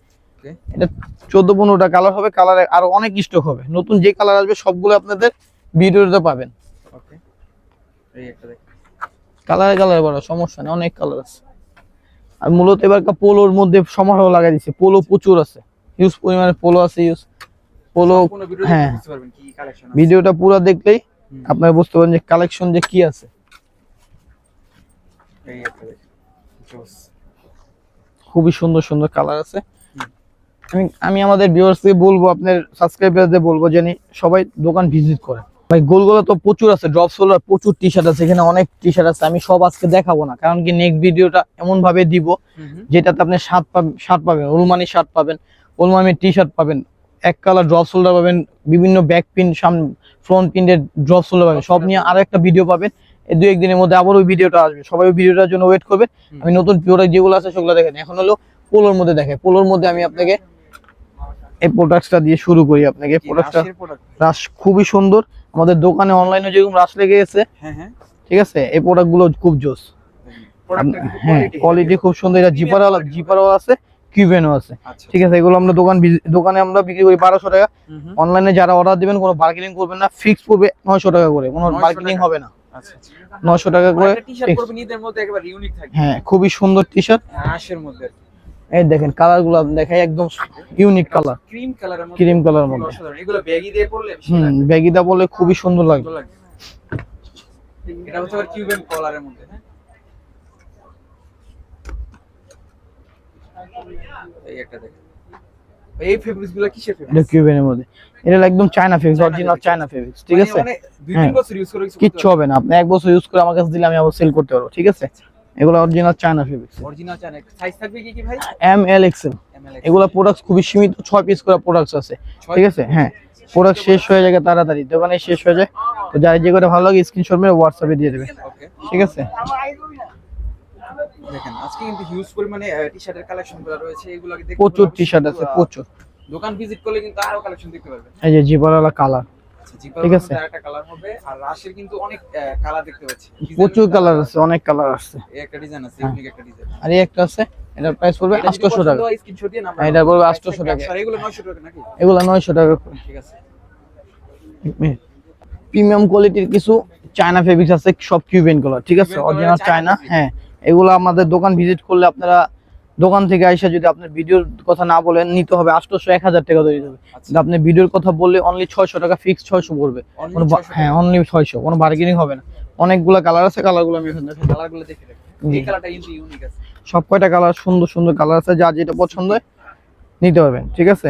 এটা 14-15টা কালার হবে, কালারে আরো অনেক স্টক হবে, নতুন যে কালার আসবে সবগুলো আপনাদের ভিডিওতে পাবেন। ওকে, এই একটা দেখ, কালারে বড় সমস্যা নেই, অনেক কালার আছে। আর মূলত এবার পোলোর মধ্যে সমারোহ লাগাই দিচ্ছে, পোলো প্রচুর আছে, হিউজ পরিমাণে পোলো আছে, পোলো। হ্যাঁ, ভিডিওটা পুরো দেখলেই আপনারা বুঝতে পারবেন যে কালেকশন যে কি আছে। এই একটা দেখ, খুবই সুন্দর সুন্দর কালার আছে। আমি আমাদের ভিউয়ার্সকে বলবো, আপনার সাবস্ক্রাইবারদের বলবো জানি সবাই দোকান ভিজিট করে। ভাই গোলগোলা তো প্রচুর আছে, ড্রপ সোলার প্রচুর টি-শার্ট আছে, এখানে অনেক টি-শার্ট আছে। আমি সব আজকে দেখাবো না, কারণ কি নেক্সট ভিডিওটা এমন ভাবে দিব যেটাতে আপনি শার্ট পাবেন, ওলমানি শার্ট পাবেন, ওলমানি টি-শার্ট পাবেন, এক কালার ড্রপ শোল্ডার পাবেন, বিভিন্ন ব্যাক প্রিন্ট, সামনে ফ্রন্ট প্রিন্টের ড্রপ শোল্ডার পাবেন, সব নিয়ে আরো একটা ভিডিও পাবেন। এই 2-1 দিনের মধ্যে আবার ওই ভিডিওটা আসবে, সবাই ওই ভিডিওটার জন্য ওয়েট করবে। আমি নতুন প্রোডাক্ট যেগুলো আছে সেগুলো দেখেন। এখন হলো পোলোর মধ্যে দেখে, পোলোর মধ্যে আমি আপনাকে এই প্রোডাক্টটা দিয়ে শুরু করি। আপনাকে প্রোডাক্টটা রাশ খুবই সুন্দর, আমাদের দোকানে অনলাইনে যেরকম রাশ লেগে গেছে, হ্যাঁ হ্যাঁ ঠিক আছে, এই প্রোডাক্ট গুলো খুব জোস। হ্যাঁ কোয়ালিটি খুব সুন্দর, এটা জিপারও আছে, কিউবেনও আছে, আচ্ছা ঠিক আছে। এগুলো আমরা দোকানে আমরা বিক্রি করি 1200 টাকা। অনলাইনে যারা অর্ডার দিবেন কোনো বার্গেনিং করবেন না, ফিক্স পড়বে 900 টাকা করে, কোনো 900 বার্গেনিং টাকা। হবে না। আচ্ছা আচ্ছা 900 টাকা করে একটা টি-শার্ট fix। পরবেন ঈদের মধ্যে একেবারে ইউনিক থাকবে। হ্যাঁ খুবই সুন্দর টি শার্ট, আশের মধ্যে এই দেখেন কালার গুলো দেখাই, একদম ইউনিক কালার, ক্রিম কালারের মধ্যে, ক্রিম কালারের মধ্যে। অসাধারণ। এগুলো ব্যাগি দিয়ে পরলে বেশি ব্যাগিটা বলে খুবই সুন্দর লাগবে। ভালো লাগবে। এটা হচ্ছে আবার কিউবেন কলারের মধ্যে, হ্যাঁ এই একটা দেখেন। এই ফেব্রিক্স গুলো কিসের এটা ফেব্রিক্স? কিউবেনের মধ্যে, এটা একদম China fabrics, original China fabrics, ঠিক আছে। মানে 2-3 হ্যাঁ। বছর ইউজ করে কিচ্ছু হবে না, আপনি 1 বছর ইউজ করে আমার কাছে দিলে আমি আবার সেল করতে পারবো, ঠিক আছে। এগুলো original China fabrics, original China. Size থাকবে কি কি ভাই? M L XL. এগুলা প্রোডাক্টস খুবই সীমিত, 6 পিস করে প্রোডাক্টস আছে, ঠিক আছে। হ্যাঁ প্রোডাক্ট শেষ হয়ে যায় তাড়াতাড়ি, দোকানে শেষ হয়ে যায়, তো যার যে করে ভালো লাগে স্ক্রিনশট মেরে হোয়াটসঅ্যাপে দিয়ে দেবে, ওকে ঠিক আছে। দেখেন আজকে কিন্তু হিউজ পরিমাণে টি-শার্টের কালেকশন গুলো রয়েছে, এগুলো দেখতে প্রচুর টি শার্ট আছে, প্রচুর। দোকান ভিজিট করলে কিন্তু আরো কালেকশন দেখতে পারবেন। এই যে জিপারওয়ালা কালার, জিপার ঠিক ঠিক আছে। আছে, আরেকটা কালার হবে। আর রাশের কিন্তু অনেক কালার দেখতে পাচ্ছি, প্রচুর কালার আছে, অনেক কালার আছে। এই একটা ডিজাইন আছে, হ্যাঁ। ইউনিক একটা ডিজাইন। আর এই একটা আছে, এটার প্রাইস পড়বে 800 টাকা। স্ক্রিনশট দিয়ে নাম্বার, এটা পড়বে 800 টাকা। আর এগুলো 900 টাকা নাকি? এগুলা 900 টাকা করে। ঠিক আছে। প্রিমিয়াম কোয়ালিটির কিছু চায়না ফেব্রিক্স আছে, সব কিউবেন কালার, ঠিক আছে, কিউবেন অরিজিনাল কালারের চায়না। চায়না হ্যাঁ এগুলো আমাদের দোকান ভিজিট করলে আপনারা দোকান থেকে আইসা যদি আপনার ভিডিওর কথা না বলেন, নিতে হবে 800 1000 টাকা ধরে যাবে। আচ্ছা। কিন্তু আপনি ভিডিওর কথা বললে অনলি 600 টাকা ফিক্স, 600 পড়বে। Only কোনো 600 হ্যাঁ অনলি 600, কোনো বার্গেনিং হবে না। অনেকগুলা কালার আছে, কালারগুলো আমি এখন দেখাই। কালারগুলো দেখে রাখুন। এই কালারটা কিন্তু ইউনিক আছে। সব কয়টা কালার সুন্দর সুন্দর কালার আছে, যার যেটা পছন্দ হয় নিতে পারবেন, ঠিক আছে।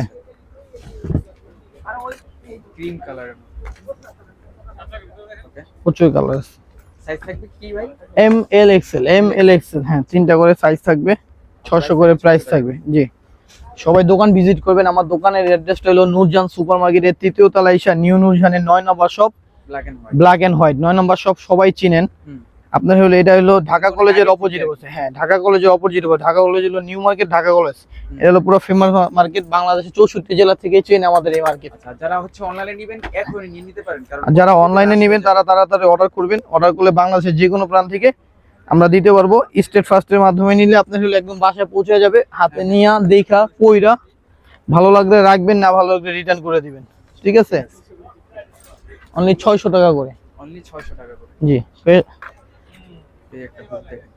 আর ওই ক্রিম কালার। ওকে। প্রচুর কালার আছে। সাইজ থাকবে কি ভাই? M L XL, M L XL, হ্যাঁ 3টা করে সাইজ থাকবে, 600 করে প্রাইস থাকবে। জি সবাই দোকান ভিজিট করবেন। আমার দোকানের অ্যাড্রেসটা হলো নূরজাহান সুপারমার্কেটের 3য় তলায়, ঈশা নিউ নূরজাহানের 9 number shop, black and white 9 number shop, সবাই চিনেন। আপনার হলো এটা হলো ঢাকা কলেজের অপোজিটে বসে, হ্যাঁ ঢাকা কলেজের অপোজিটে বসে। ঢাকা কলেজ হলো নিউ মার্কেট, ঢাকা কলেজ, এটা হলো পুরো ফেমাস মার্কেট, বাংলাদেশের 64 জেলা থেকে চেনে আমাদের এই মার্কেট। আচ্ছা যারা হচ্ছে অনলাইনে নেবেন এখনই নিয়ে নিতে পারেন, কারণ আর যারা অনলাইনে নেবেন তারা তাড়াতাড়ি অর্ডার করবেন। অর্ডার করলে বাংলাদেশের যে কোনো প্রান্ত থেকে আমরা দিতে পারবো। স্টেট ফার্স্টের মাধ্যমে নিলে আপনার হলো একদম বাসায় পৌঁছে যাবে, হাতে নিয়ে দেখা পইরা ভালো লাগলে রাখবেন, না ভালো লাগলে রিটার্ন করে দিবেন, ঠিক আছে। অনলি 600 টাকা করে। অনলি 600 টাকা করে। জি এই একটা বুক দেখেন,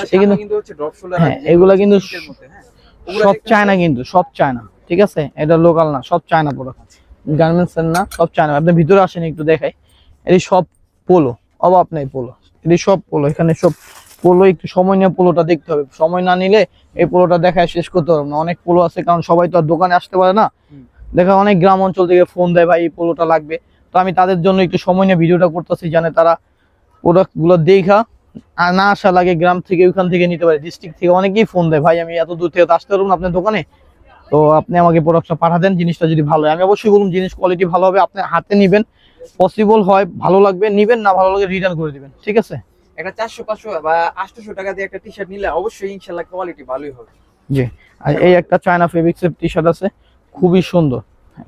সেই কিন্তু হচ্ছে ড্রপ শোল্ডার। হ্যাঁ এগুলা কিন্তু হ্যাঁ সব চায়না, কিন্তু সব চায়না, ঠিক আছে। এটা লোকাল না, সব চায়না প্রোডাক্ট, গার্মেন্টস এর না, সব চায়না। আপনি ভিতরে আসেন একটু দেখাই, এটি সব পোলো, অভাব নাই পোলো, এটি সব পোলো। এখানে সব পোলো, একটু সময় নিয়ে পোলোটা দেখতে হবে, সময় না নিলে এই পোলোটা দেখায় শেষ করতে পারবো না। অনেক পোলো আছে, কারণ সবাই তো আর দোকানে আসতে পারে না। দেখা অনেক গ্রাম অঞ্চল থেকে ফোন দেয়, ভাই এই পোলোটা লাগবে, তো আমি তাদের জন্য একটু সময় নিয়ে ভিডিওটা করতেছি, জানে তারা প্রোডাক্ট গুলো দেখা আর না আসা লাগে, গ্রাম থেকে ওইখান থেকে নিতে পারে, ডিস্ট্রিক্ট থেকে অনেকেই ফোন দেয়, ভাই আমি এত দূর থেকে তো আসতে পারবো না আপনার দোকানে, তো আপনি আমাকে প্রোডাক্টটা পাঠা দেন, জিনিসটা যদি ভালো হয়। আমি অবশ্যই বলুন জিনিস কোয়ালিটি ভালো হবে, আপনি হাতে নিবেন, পসিবল হয় ভালো লাগবে নিবেন, না ভালো লাগে রিটার্ন করে দিবেন, ঠিক আছে। একটা 400-500 বা 800 টাকা দিয়ে একটা টি-শার্ট নিলে অবশ্যই ইনশাআল্লাহ কোয়ালিটি ভালোই হবে। জি আর এই একটা চায়না ফেব্রিক্সের টি-শার্ট আছে, খুবই সুন্দর,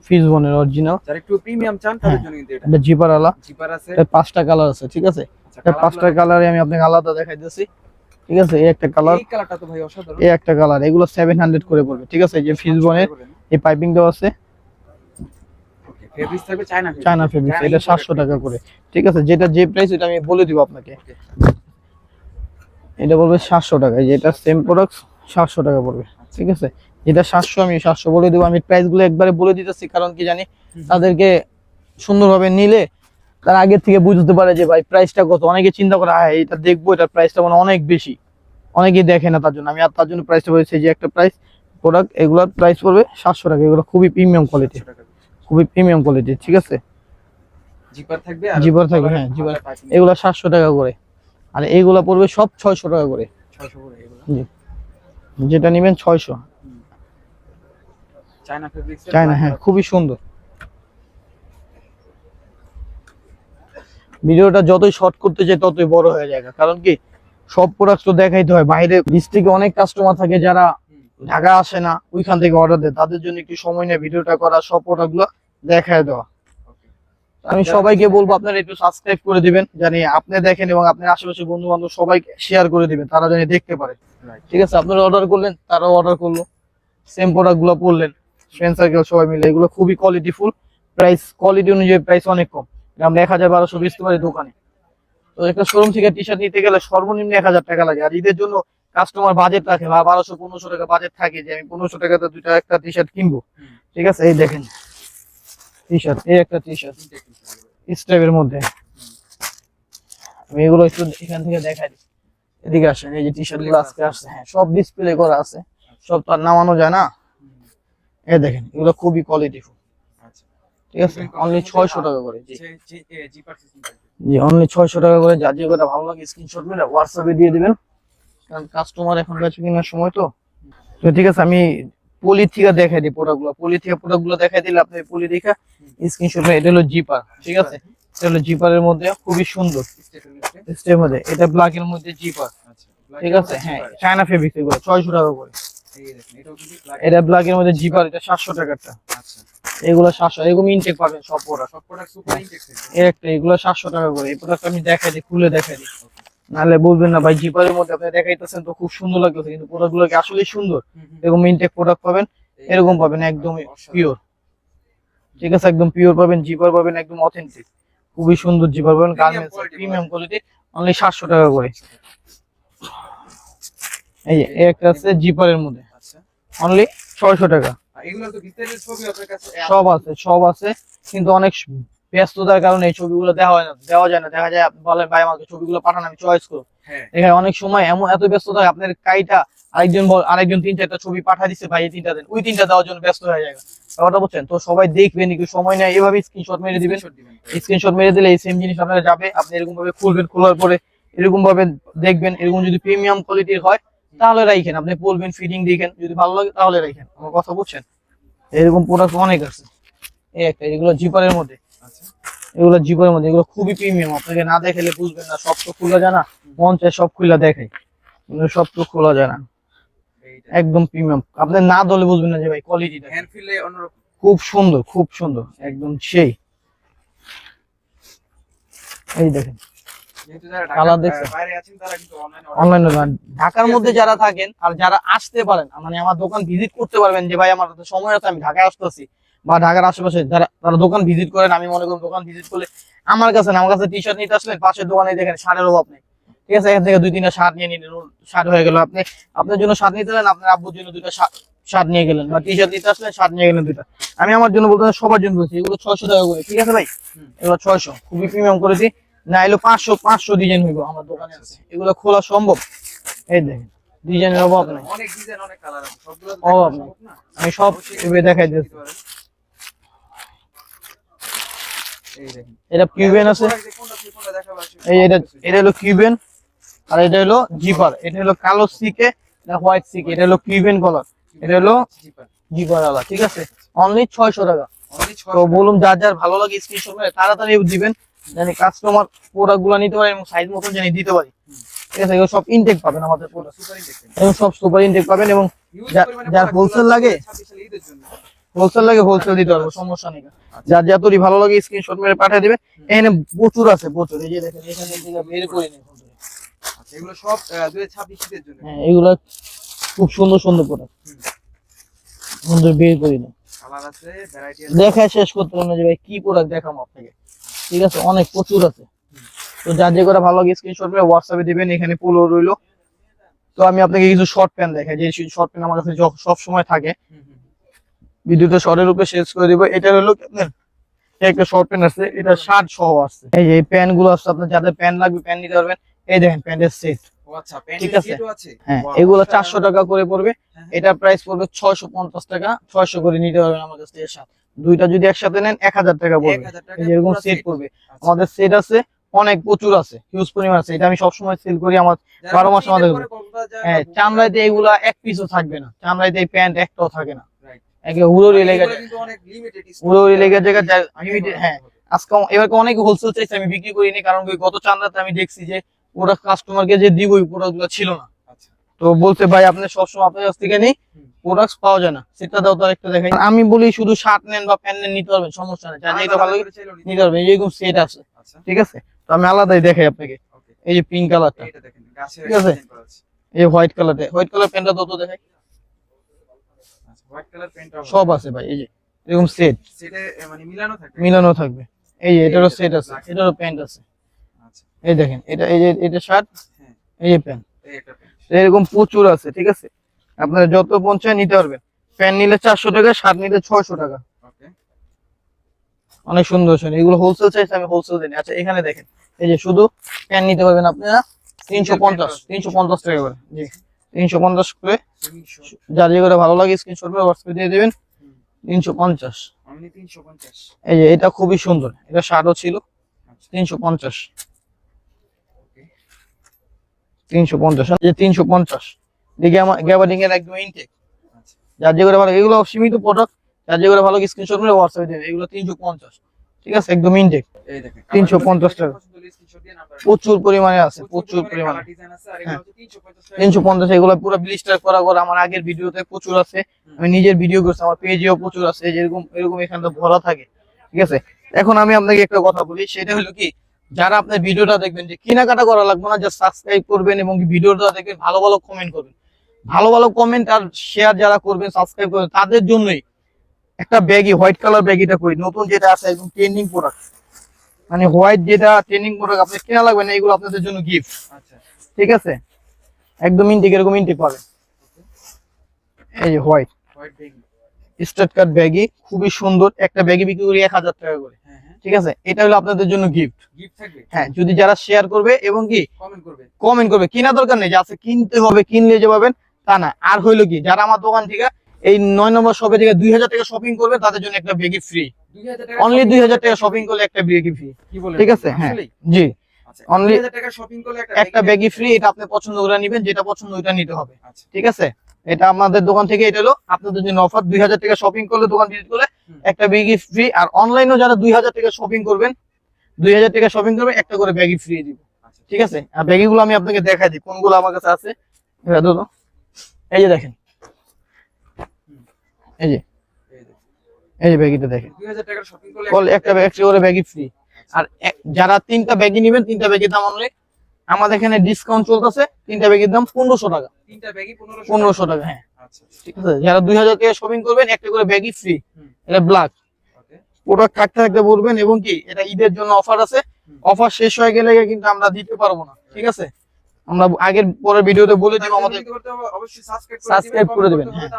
ফিজবনের অরিজিনাল। যারা একটু প্রিমিয়াম চান তাদের জন্য কিন্তু এটা জিপারওয়ালা, জিপার আছে, এটা 5টা কালার আছে, ঠিক আছে। এটা 5টা কালারে আমি আপনাকে আলাদা দেখাইতেছি, ঠিক আছে। এই একটা কালার, এই কালারটা তো ভাই অসাধারণ। এই একটা কালার, এগুলো 700 করে পড়বে, ঠিক আছে। এই যে ফিজবনের এই পাইপিং দেওয়া আছে, ওকে ফেব্রিক্স থাকবে চায়না চায়না ফেব্রিক্স, এটা 700 টাকা করে, ঠিক আছে। যেটা যে প্রাইস এটা আমি বলে দিব আপনাকে, এটা বলবে 700 টাকা। যেটা সেম প্রোডাক্ট 700 টাকা পড়বে, ঠিক আছে। যেটা 700 আমি 700 বলে দেবো। আমি প্রাইস গুলো একবারে বলে দিতেছি, কারণ কি জানি তাদেরকে সুন্দরভাবে নিলে তার আগে থেকে বুঝতে পারে যে ভাই প্রাইসটা কত। অনেকে চিন্তা করে হ্যাঁ এটা দেখবো, এটার প্রাইসটা মানে অনেক বেশি, অনেকেই দেখে না, তার জন্য আমি আর তার জন্য প্রাইসটা বলেছি। যে একটা প্রাইস প্রোডাক্ট, এগুলোর প্রাইস পড়বে 700 টাকা। এগুলো খুবই প্রিমিয়াম কোয়ালিটি, খুবই প্রিমিয়াম কোয়ালিটি, ঠিক আছে। জিপার থাকবে, আর জিপার থাকবে, হ্যাঁ জিপার। এগুলো 700 টাকা করে, আর এইগুলা পড়বে সব 600 টাকা করে। 600 করে এগুলো। জি যেটা নেবেন 600। চায়না ফেব্রিক্স চায়না, হ্যাঁ খুবই সুন্দর। ভিডিওটা যতই শর্ট করতে চাই ততই বড় হয়ে যায়, কারণ কি সব প্রোডাক্ট তো দেখাইতে হয়। বাইরে ডিস্ট্রিক্টে অনেক কাস্টমার থাকে যারা ঢাকা আসে না, ওইখান থেকে অর্ডার দেয়, তাদের জন্য একটু সময় নিয়ে ভিডিওটা করা, সব প্রোডাক্ট গুলো দেখায় দেওয়া। আমি সবাইকে বলবো আপনারা একটু সাবস্ক্রাইব করে দিবেন, জানি আপনি দেখেন এবং আপনার আশেপাশে বন্ধু বান্ধব সবাইকে শেয়ার করে দিবেন, তারা জানি দেখতে পারে। ঠিক আছে, আপনারা অর্ডার করলেন, তারাও অর্ডার করলো, সেম প্রোডাক্ট গুলো পড়লেন, ফ্রেন্ড সার্কেল সবাই মিলে। এগুলো খুবই কোয়ালিটিফুল, প্রাইস কোয়ালিটি অনুযায়ী প্রাইস অনেক কম। আমরা 1000-1200 বেচতে পারি দোকানে। তো একটা শোরুম থেকে টি শার্ট নিতে গেলে সর্বনিম্ন 1000 টাকা লাগে। আর ঈদের জন্য কাস্টমার বাজেট রাখে বা 1200-1500 টাকা বাজেট থাকে, যে আমি 1500 টাকাতে দুইটা একটা টি শার্ট কিনবো। ঠিক আছে, এই দেখেন টি শার্ট, এই একটা টি শার্ট স্টেপের মধ্যে। আমি এগুলো একটু এখান থেকে দেখাই দিই, এদিকে আসেন। এই যে টি শার্ট গুলো আজকে আসছে, হ্যাঁ সব ডিসপ্লে করা আছে, সব তো আর নামানো যায় না। এই দেখেন এগুলো খুবই কোয়ালিটিফুল। ঠিক আছে, অনলি 600 টাকা করে। জি অনলি 600 টাকা করে। যার যে কটা ভালো লাগে স্ক্রিনশট মেরে হোয়াটসঅ্যাপে দিয়ে দিবেন, কারণ কাস্টমার এখন বেচে কেনার সময় তো। তো ঠিক আছে, আমি পলি থেকে দেখাই দিই প্রোডাক্টগুলো। পলি থেকে প্রোডাক্টগুলো দেখাই দিলে আপনি পলি দেখা স্ক্রিনশট মেরে। এটা হলো জিপার, ঠিক আছে, এটা হলো জিপারের মধ্যে খুবই সুন্দর স্টেপের মধ্যে। এটা ব্ল্যাক এর মধ্যে জিপার, ঠিক আছে, হ্যাঁ চায়না ফেব্রিক। এগুলো 600 টাকা করে। এটা ব্ল্যাক এর মধ্যে জিপার, এটা 700 টাকাটা। এগুলো 700, এরকম ইনটেক পাবেন সব প্রোডাক্ট। একটা এগুলো 700 টাকা করে। এই প্রোডাক্ট আমি দেখাই দিই, খুলে দেখাই দিই, নাহলে বলবেন না ভাই জিপারের মধ্যে আপনি দেখাইতেছেন তো খুব সুন্দর লাগতেছে, কিন্তু প্রোডাক্ট গুলো কি আসলে সুন্দর? এরকম ইনটেক প্রোডাক্ট পাবেন, এরকম পাবেন একদম পিওর। ঠিক আছে, একদম পিওর পাবেন, জিপার পাবেন একদম অথেন্টিক, খুবই সুন্দর জিপার পাবেন। গার্মেন্টস প্রিমিয়াম কোয়ালিটি, অনলি 700 টাকা করে। এই যে একটা আছে জিপারের মধ্যে, অনলি 600 টাকা। সব আছে, সব আছে, কিন্তু অনেক ব্যস্ততার কারণে এই ছবিগুলো দেওয়া যায় না। দেখা যায় আপনি বলেন ভাই আমাকে ছবিগুলো পাঠান, আমি চয়েস করব। এখানে অনেক সময় এত ব্যস্ততা, আপনার কাইটা আরেকজন 3-4টা ছবি পাঠা দিচ্ছে, ভাই এই 3টা দেন, ওই 3টা দেওয়ার জন্য ব্যস্ত হয়ে যায়। ব্যাপারটা বুঝছেন তো? সবাই দেখবেন, একটু সময় নেয়, এভাবে স্ক্রিনশট মেরে দিবেন। স্ক্রিনশট মেরে দিলে এই সেম জিনিস আপনারা যাবে, আপনি এরকম ভাবে খুলবেন, খোলার পরে এরকম ভাবে দেখবেন। এরকম যদি প্রিমিয়াম কোয়ালিটির হয় তাহলে রাখেন, আপনি বলবেন ফিটিং দেখেন, যদি ভালো লাগে তাহলে রাখেন। আমার কথা বুঝছেন? এরকম প্রোডাক্ট অনেক আছে। এই একটা, এগুলো জিপারের মধ্যে, এগুলো জিপারের মধ্যে, এগুলো খুবই প্রিমিয়াম। আপনাকে না দেখালে বুঝবেন না, সব তো খোলা যায় না, মন চায় সব খুলে দেখাই, কিন্তু সব তো খোলা যায় না। একদম প্রিমিয়াম, আপনি না ধরলে বুঝবেন না যে ভাই কোয়ালিটিটা খুব সুন্দর, খুব সুন্দর, একদম সেই। এই দেখেন কালার দেখছেন, অনলাইনে ঢাকার মধ্যে যারা থাকেন আর যারা আসতে পারেন, মানে আমার দোকান ভিজিট করতে পারবেন, যে ভাই আমার সময় আছে আমি ঢাকায় আসতেছি, বা ঢাকার আশেপাশে যারা তারা দোকান ভিজিট করেন। আমি মনে করি দোকান ভিজিট করলে আমার কাছে টি শার্ট নিতে আসলেন, পাশের দোকানে দেখেন শার্টের অভাব নেই। ঠিক আছে, এখান থেকে 2-3টা শার্ট নিয়ে নিলেন, শার্ট হয়ে গেল। আপনি আপনার জন্য শার্ট নিতে গেলেন, আপনার আব্বুর জন্য 2টা শার্ট নিয়ে গেলেন, বা টি শার্ট নিতে আসলেন, শার্ট নিয়ে গেলেন 2টা। আমি আমার জন্য বলতে সবার জন্য বলছি, এগুলো 600 টাকা করে। ঠিক আছে ভাই, এগুলো 600, খুবই প্রিমিয়াম করেছি। না এলো 500 ডিজাইন হইব আমার দোকানে আছে, এগুলো খোলা সম্ভব। এই দেখেন ডিজাইনের অভাব নাই, অনেক ডিজাইন, অনেক কালার আছে, সবগুলো অভাব নাই। আমি সব এভাবে দেখাই দিচ্ছি। এটা কিউবেন আছে, এই এটা হলো কিউবেন, আর এটা হলো জিপার। এটা হলো কালো সিকে, এটা হোয়াইট সিকে, এটা হলো কিউবেন কালার, এটা হলো জিপার আলা। ঠিক আছে, অনলি 600 টাকা। তো বলুন যার যার ভালো লাগে স্ক্রিনশট মেরে তাড়াতাড়ি দিবেন, জানি কাস্টমার প্রোডাক্ট গুলো নিতে পারে এবং সাইজ মতন জানি দিতে পারি। ঠিক আছে, এগুলো সব ইনটেক পাবেন আমাদের প্রোডাক্ট, এবং সব সুপার ইনটেক পাবেন। এবং যার হোলসেল লাগে হোলসেল দিতে পারবো, সমস্যা নেই। যার যতই ভালো লাগে স্ক্রিনশট মেরে পাঠিয়ে দিবেন। এখানে প্রচুর আছে, প্রচুর। এই যে দেখেন এখানে থেকে বের করে নিন, এগুলো সব 2026 এর জন্য। হ্যাঁ, এগুলো খুব সুন্দর সুন্দর প্রোডাক্ট, সুন্দর বের করে নিন। কালার আছে, ভ্যারাইটি আছে, দেখায় শেষ করতে পারবো না যে ভাই কি প্রোডাক্ট দেখাবো আপনাকে। ঠিক আছে, অনেক প্রচুর আছে। তো যার যে করে ভালো লাগে স্ক্রিনশট মেরে হোয়াটসঅ্যাপে দিবেন। এখানে পোলো রইলো। তো আমি আপনাকে কিছু শর্ট প্যান্ট দেখাই, যে শর্ট প্যান্ট আমার কাছে সব সময় থাকে। ভিডিওতে শর্টের উপরে শেষ করে দিব। এটা হলো একটা শর্ট প্যান্ট আছে, এটা শার্ট সহ আছে। এই যে প্যান্ট গুলো আছে, আপনার যাদের প্যান্ট লাগবে প্যান্ট নিতে পারবেন। এই দেখেন প্যান্টের সেট। ও আচ্ছা, ঠিক আছে, প্যান্টের আছে। হ্যাঁ এগুলো 400 টাকা করে পড়বে। এটা প্রাইস পড়বে 650 টাকা। 600 করে নিতে পারবেন আমার কাছ থেকে। দুইটা যদি একসাথে নেন 1000 টাকা পড়বে। এরকম সেট পড়বে। আমাদের সেট আছে অনেক প্রচুর আছে, হিউজ পরিমাণ আছে। এটা আমি সবসময় সেল করি আমার যারা 12 মাস আমাদের। ঈদের পরে কক্সবাজার যায় হ্যাঁ, বা চামড়াইতে এগুলা এক পিসও থাকবে না, চামড়াইতে এই প্যান্ট একটাও থাকে না, Right. একে হুড়োড়ি লেগে এগুলো যায়, কিন্তু অনেক লিমিটেড হুড়োড়ি লেগে জায়গা লিমিটেড। হ্যাঁ, আজকে এবার অনেক হোলসেল চাইছে, আমি বিক্রি করিনি, কারণ কি গত চান্দাতে আমি দেখছি যে ওরা কাস্টমারকে যে দিব ওই প্রোডাক্ট গুলো ছিল না। আচ্ছা তো বলছে ভাই আপনি সবসময় আপনার কাছ থেকে নেই, প্রোডাক্ট পাওয়া যায় না, সেটা দাও তার একটা দেখাই। আমি বলি শুধু শার্ট নেন বা প্যান্ট নেন, নিতে পারবেন, সমস্যা নেই, চাইলে এটা ভালো নিতে পারবেন, এইরকম সেট আছে। আচ্ছা ঠিক আছে, তো আমি আলাদাই দেখাই আপনাকে। ওকে, এই যে পিঙ্ক কালারটা, এটা দেখেন গাছের ঠিক আছে। ডিজাইন করা আছে। এই হোয়াইট কালারটা, হোয়াইট কালার প্যান্টটা তো দেখাই, আচ্ছা হোয়াইট কালার প্যান্ট সব আছে ভাই। এই যে এরকম সেট সেটা মানে মিলানো থাকে। মিলানো থাকবে। এই যে এটারও সেট আছে, এটারও প্যান্ট আছে। আচ্ছা এই দেখেন, এটা এই যে এটা শার্ট, হ্যাঁ এই যে প্যান্ট, এই একটা প্যান্ট। এরকম প্রচুর আছে। ঠিক আছে, আপনারা যত পৌঁছায় নিতে পারবেন। প্যান্ট নিলে 400 টাকা, শার্ট নিলে 600 টাকা। ওকে অনেক সুন্দর সুন্দর, এগুলো হোলসেল চাইছে, আমি হোলসেল দিই। আচ্ছা এখানে দেখেন, এই যে শুধু প্যান্ট নিতে পারবেন আপনারা 350 টাকা করে। জি 350 করে, 300 যার যে করে ভালো লাগে স্ক্রিনশট করে হোয়াটসঅ্যাপে দিয়ে দিবেন। 350। অনলি 350। এই যে এটা খুবই সুন্দর, এটা শার্টও ছিল। আচ্ছা 350, ওকে 350, এই যে 350। দেখি আমার গ্যাবার্ডিং এর একদম ইনটেক, আচ্ছা যার যে করে ভালো, এগুলো সীমিত প্রোডাক্ট, যার যে করে ভালো স্ক্রিনশট করে হোয়াটসঅ্যাপে দেবেন। এগুলো 350। ঠিক আছে, একদম ইনটেক। এই দেখেন 350 টাকা। স্ক্রিনশট দিয়ে নাম্বার প্রচুর পরিমাণে আছে, প্রচুর পরিমাণে। কালার ডিজাইন আছে আর এগুলো হচ্ছে 350 টাকা। 350, এগুলো পুরো ব্লিস্টার করা করা, আমার আগের ভিডিওতে প্রচুর আছে, আমি নিজের ভিডিও করছি, আমার পেজেও প্রচুর আছে, যেরকম এরকম এখানটা ভরা থাকে। ঠিক আছে, এখন আমি আপনাকে একটা কথা বলি, সেটা হলো কি, যারা আপনার ভিডিওটা দেখবেন, যে কেনাকাটা করা লাগবে না, জাস্ট সাবস্ক্রাইব করবেন এবং ভিডিওটা দেখবেন, ভালো ভালো কমেন্ট করবেন, ভালো ভালো কমেন্ট আর শেয়ার যারা করবেন, সাবস্ক্রাইব করবেন, তাদের জন্যই একটা ব্যাগি, হোয়াইট কালার ব্যাগিটা কই, নতুন যেটা আছে, একদম ট্রেন্ডিং প্রোডাক্ট, মানে হোয়াইট যেটা ট্রেন্ডিং প্রোডাক্ট, আপনি কেনা লাগবে না, এগুলো আপনাদের জন্য গিফট। আচ্ছা ঠিক আছে, একদম ইনটেক, এরকম ইনটেক পাবেন। এই যে হোয়াইট হোয়াইট ব্যাগ। স্টার্ট কাট ব্যাগি, খুবই সুন্দর, একটা ব্যাগি বিক্রি করি 1000 টাকা করে। হ্যাঁ হ্যাঁ ঠিক আছে, এটা হলো আপনাদের জন্য গিফট। গিফট থাকবে। হ্যাঁ, যদি যারা শেয়ার করবে এবং কি কমেন্ট করবে। কমেন্ট করবে, কিনা দরকার নেই যে আছে কিনতে হবে, কিনলে যে পাবেন তা না। আর হইলো কি, যারা আমার দোকান থেকে এই 9 নম্বর শপে থেকে 2000 টাকা শপিং করবে, তাদের জন্য একটা ব্যাগি ফ্রি, 2000 টাকা অনলি 2000 টাকা শপিং করলে একটা ব্যাগি ফ্রি। কি বলেন? ঠিক আছে, হ্যাঁ আসলেই? জি, আচ্ছা only 2000 টাকা শপিং করলে একটা ব্যাগি ফ্রি। এটা আপনি পছন্দ করে নেবেন, যেটা পছন্দ ওইটা নিতে হবে। আচ্ছা ঠিক আছে, এটা আমাদের দোকান থেকে, এটা হলো আপনাদের জন্য অফার। 2000 টাকা শপিং করলে, দোকান ভিজিট করলে একটা ব্যাগি ফ্রি। আর অনলাইনেও যারা 2000 টাকা শপিং করবেন, 2000 টাকা শপিং করবে, একটা করে ব্যাগি ফ্রি দিব। আচ্ছা ঠিক আছে, আর ব্যাগিগুলো আমি আপনাকে দেখাই দিই কোনগুলো আমার কাছে আছে। এটা ধরো, এই যে দেখেন, এই যে এই দেখুন। এই যে ব্যাগিটা দেখেন, 2000 টাকা শপিং করলে বল একটা একটা করে ব্যাগি ফ্রি। আর যারা 3টা ব্যাগি নেবেন, 3টা ব্যাগের দাম অনলি, আমাদের এখানে ডিসকাউন্ট চলতেছে, 3টা ব্যাগের দাম 1500 টাকা। 3টা ব্যাগই 1500 1500 টাকা, হ্যাঁ। আচ্ছা ঠিক আছে, যারা 2000 টাকা শপিং করবেন, একটা করে ব্যাগই ফ্রি। এটা ব্ল্যাক ওকে প্রোডাক্ট থাকতে থাকতে বলবেন, এবং কি এটা ঈদের জন্য অফার আছে, অফার শেষ হয়ে গেলে কিন্তু আমরা দিতে পারবো না। ঠিক আছে, আমরা আগের পরের ভিডিওতে বলে দিব, আমাদের অবশ্যই সাবস্ক্রাইব করে দিবেন। হ্যাঁ,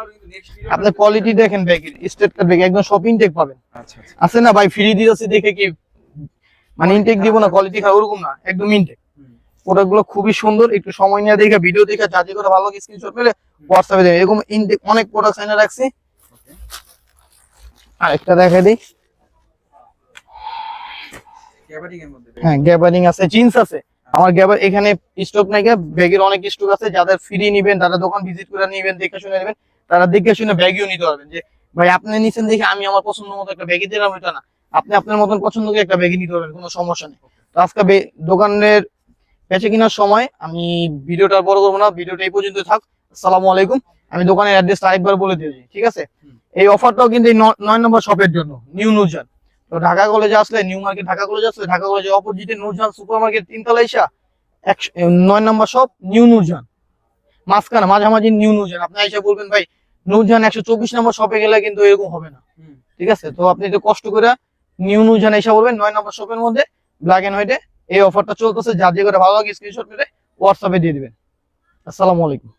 আপনার কোয়ালিটি দেখেন, ব্যাগের স্টেট কাট ব্যাগ, একদম সব ইনটেক পাবেন। আচ্ছা আচ্ছা আছে না ভাই, ফ্রি দিতেছি দেখে কি মানে ইনটেক দিব না, কোয়ালিটি খারাপ ওরকম না, একদম ইনটেক। প্রোডাক্ট গুলো খুবই সুন্দর, একটু সময় নিয়ে দেখে, ভিডিও দেখে, যা যে করে ভালো লাগে স্ক্রিনশট পেলে হোয়াটসঅ্যাপে দেবেন। এরকম ইনটেক অনেক প্রোডাক্ট এনে রাখছি। ওকে আর একটা দেখাই দিই, গ্যাবার্ডিং এর মধ্যে হ্যাঁ গ্যাবারিং আছে, জিন্স আছে। আমার গ্যাবার এখানে স্টক নাই, ব্যাগের অনেক স্টক আছে। যাদের ফ্রি নিবেন, তারা দোকান ভিজিট করে নিবেন, দেখে শুনে নেবেন, তারা দেখে শুনে ব্যাগিও নিতে পারবেন। যে ভাই আপনি নিছেন দেখে আমি আমার পছন্দ মতো একটা ব্যাগই দিলাম, এটা না, আপনি আপনার মতন পছন্দ করে একটা ব্যাগই নিতে পারবেন, কোনো সমস্যা নেই। তো আজকে দোকানের বেচে কেনার সময় আমি ভিডিওটা বড় করবো না, ভিডিওটা এই পর্যন্ত থাক। আসসালামু আলাইকুম। আমি দোকানের অ্যাড্রেসটা আরেকবার বলে দিয়েছি। ঠিক আছে, এই অফারটাও কিন্তু 9 নম্বর শপের জন্য, নিউ নুরজান। তো ঢাকা কলেজে আসলে, নিউ মার্কেট ঢাকা কলেজে আসলে, ঢাকা কলেজের অপোজিটে নুরজান সুপার মার্কেট 3তলা ইসা 9 নম্বর শপ নিউ নুরজান, মাঝখানে মাঝামাঝি নিউ নুরজান। আপনি এসে বলবেন ভাই নুরজান 124 নম্বর শপে গেলে কিন্তু এরকম হবে না। ঠিক আছে, তো আপনি একটু কষ্ট করে নিউ নুরজান এসে বলবেন, 9 নম্বর শপের মধ্যে ব্ল্যাক এন্ড হোয়াইটে এই অফারটা চলতেছে। যার যে করে ভালো লাগে স্ক্রিনশট মেরে হোয়াটসঅ্যাপে দিয়ে দিবেন। আসসালামু আলাইকুম।